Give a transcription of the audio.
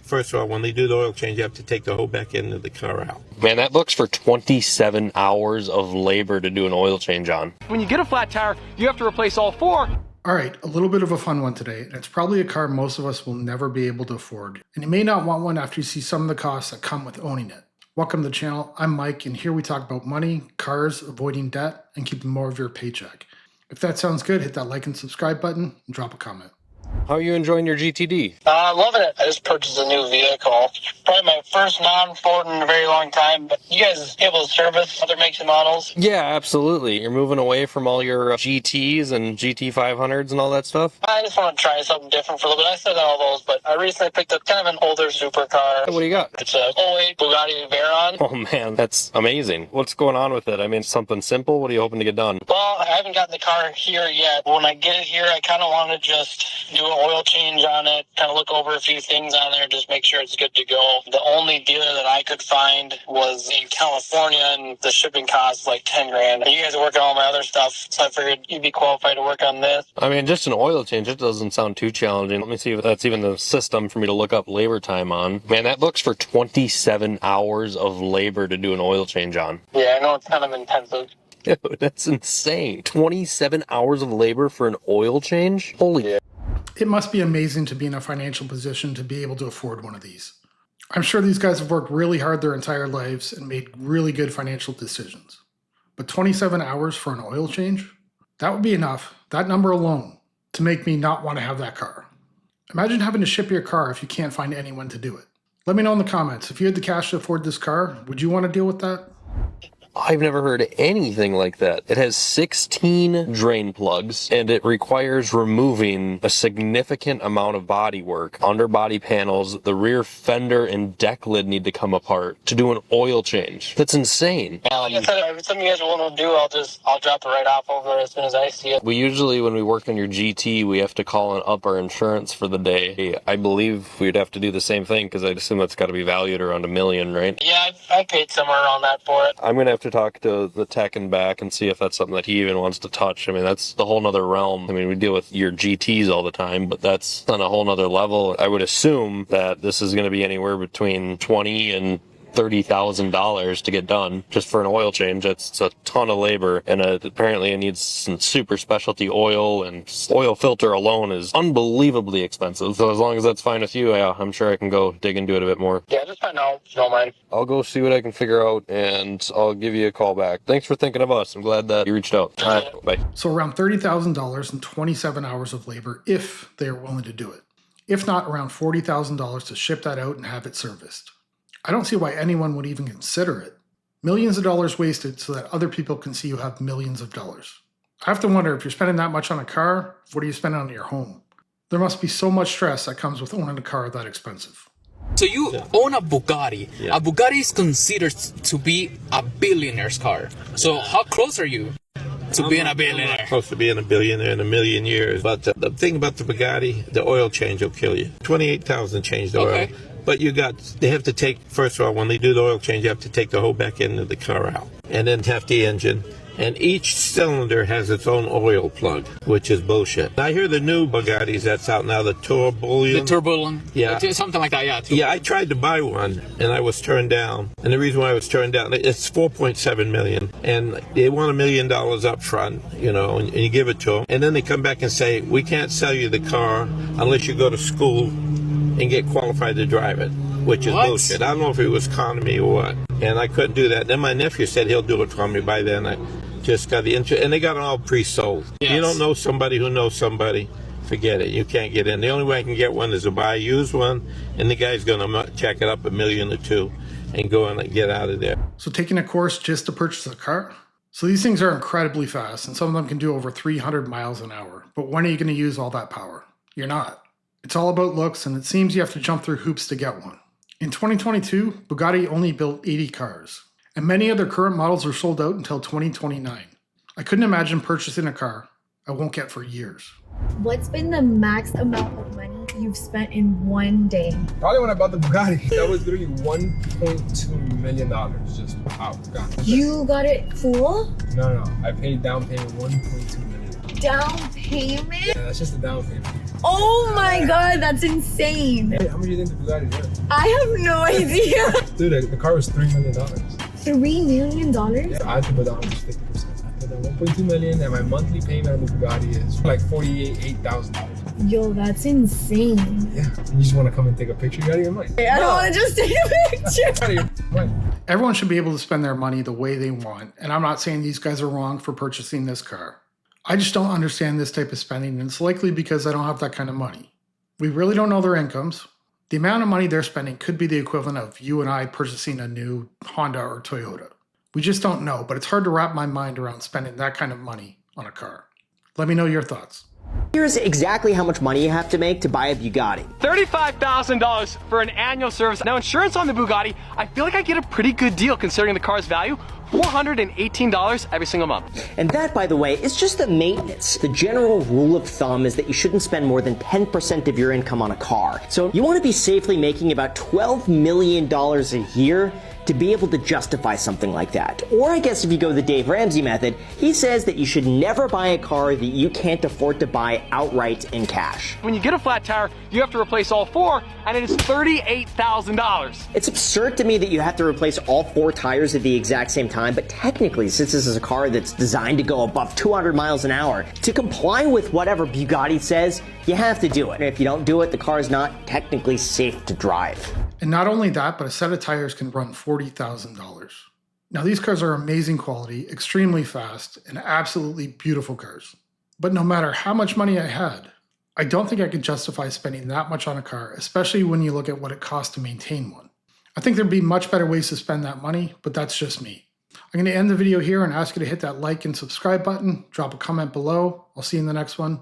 first of all, when they do the oil change, you have to take the whole back end of the car out. Man, that books for 27 hours of labor to do an oil change on. When you get a flat tire, you have to replace all four. All right, a little bit of a fun one today, and it's probably a car most of us will never be able to afford. And you may not want one after you see some of the costs that come with owning it. Welcome to the channel, I'm Mike, and here we talk about money, cars, avoiding debt, and keeping more of your paycheck. If that sounds good, hit that like and subscribe button, and drop a comment. How are you enjoying your GTD? Loving it. I just purchased a new vehicle. Probably my first non-Ford in a very long time. But you guys able to service other makes and models? Yeah, absolutely. You're moving away from all your GTs and GT500s and all that stuff? I just want to try something different for a little bit. I still got all those, but I recently picked up kind of an older supercar. What do you got? It's a 08 Bugatti Veyron. Oh man, that's amazing. What's going on with it? I mean, something simple? What are you hoping to get done? Well, I haven't gotten the car here yet. When I get it here, I kind of want to just do an oil change on it, kind of look over a few things on there, just make sure it's good to go. The only dealer that I could find was in California, and the shipping cost like 10 grand. You guys are working on all my other stuff, so I figured you'd be qualified to work on this. I mean, just an oil change, it doesn't sound too challenging. Let me see if that's even the system for me to look up labor time on. Man, that books for 27 hours of labor to do an oil change on. Yeah, I know it's kind of intensive. Dude, that's insane. 27 hours of labor for an oil change? Holy Yeah. It must be amazing to be in a financial position to be able to afford one of these. I'm sure these guys have worked really hard their entire lives and made really good financial decisions. But 27 hours for an oil change? That would be enough, that number alone, to make me not want to have that car. Imagine having to ship your car if you can't find anyone to do it. Let me know in the comments, if you had the cash to afford this car, would you want to deal with that? I've never heard anything like that. It has 16 drain plugs, and it requires removing a significant amount of body work. Underbody panels, the rear fender and deck lid need to come apart to do an oil change. That's insane. Yeah, like I said, if something you guys are willing to do, I'll drop it right off over as soon as I see it. We usually, when we work on your GT, we have to call and up our insurance for the day. I believe we'd have to do the same thing, because I'd assume that's got to be valued around $1 million, right? Yeah, I paid somewhere around that for it. I'm going to have to talk to the tech and back and see if that's something that he even wants to touch. I mean, that's the whole nother realm. I mean, we deal with your GTs all the time, but that's on a whole nother level. I would assume that this is going to be anywhere between $20,000 and $30,000 to get done just for an oil change. It's a ton of labor, and apparently it needs some super specialty oil, and oil filter alone is unbelievably expensive. So as long as that's fine with you, yeah, I'm sure I can go dig into it a bit more. Yeah, just find out if you don't mind. I'll go see what I can figure out, and I'll give you a call back. Thanks for thinking of us. I'm glad that you reached out. All right, bye. So around $30,000 and 27 hours of labor if they are willing to do it. If not, around $40,000 to ship that out and have it serviced. I don't see why anyone would even consider it. Millions of dollars wasted so that other people can see you have millions of dollars. I have to wonder, if you're spending that much on a car, what are you spending on your home? There must be so much stress that comes with owning a car that expensive. So you own a Bugatti. Yeah. A Bugatti is considered to be a billionaire's car. So how close are you to being a billionaire? Close to being a billionaire in a million years. But the thing about the Bugatti, the oil change will kill you. 28,000 changed oil. Okay. But they have to take, first of all, when they do the oil change, you have to take the whole back end of the car out. And then have the engine. And each cylinder has its own oil plug, which is bullshit. I hear the new Bugattis that's out now, the Turbulion. The Turbulion? Yeah. Something like that, yeah. Yeah, I tried to buy one, and I was turned down. And the reason why I was turned down, it's $4.7 million, and they want $1 million up front, you know, and you give it to them. And then they come back and say, we can't sell you the car unless you go to school and get qualified to drive it, which is bullshit. I don't know if it was economy or what. And I couldn't do that. Then my nephew said he'll do it for me. By then, I just got the interest, and they got it all pre-sold. Yes. You don't know somebody who knows somebody, forget it. You can't get in. The only way I can get one is to buy a used one, and the guy's going to check it up $1 million or $2 million and go and get out of there. So taking a course just to purchase a car? So these things are incredibly fast, and some of them can do over 300 miles an hour. But when are you going to use all that power? You're not. It's all about looks, and it seems you have to jump through hoops to get one. In 2022, Bugatti only built 80 cars, and many of their current models are sold out until 2029. I couldn't imagine purchasing a car I won't get for years. What's been the max amount of money you've spent in one day? Probably when I bought the Bugatti. That was literally $1.2 million just out. You got it full? No. I paid down payment $1.2 million. Down payment? Yeah, that's just a down payment. Oh my god, that's insane. Hey, how much do you think the Bugatti worth? I have no idea. Dude, the car was $3 million. $3 million? Yeah, I had to put down almost 50%. I put down $1.2 million, and my monthly payment on the Bugatti is like $48,000. Yo, that's insane. Yeah, you just want to come and take a picture? You out of your mind. I don't want to just take a picture. Out of your mind. Everyone should be able to spend their money the way they want, and I'm not saying these guys are wrong for purchasing this car. I just don't understand this type of spending, and it's likely because I don't have that kind of money. We really don't know their incomes. The amount of money they're spending could be the equivalent of you and I purchasing a new Honda or Toyota. We just don't know, but it's hard to wrap my mind around spending that kind of money on a car. Let me know your thoughts. Here's exactly how much money you have to make to buy a Bugatti. $35,000 for an annual service. Now, insurance on the Bugatti, I feel like I get a pretty good deal considering the car's value. $418 every single month. And that, by the way, is just the maintenance. The general rule of thumb is that you shouldn't spend more than 10% of your income on a car. So you want to be safely making about $12 million a year to be able to justify something like that. Or I guess if you go the Dave Ramsey method, he says that you should never buy a car that you can't afford to buy outright in cash. When you get a flat tire, you have to replace all four, and it is $38,000. It's absurd to me that you have to replace all four tires at the exact same time, but technically, since this is a car that's designed to go above 200 miles an hour, to comply with whatever Bugatti says, you have to do it. And if you don't do it, the car is not technically safe to drive. And not only that, but a set of tires can run $40,000. Now, these cars are amazing quality, extremely fast, and absolutely beautiful cars. But no matter how much money I had, I don't think I could justify spending that much on a car, especially when you look at what it costs to maintain one. I think there'd be much better ways to spend that money, but that's just me. I'm going to end the video here and ask you to hit that like and subscribe button, drop a comment below. I'll see you in the next one.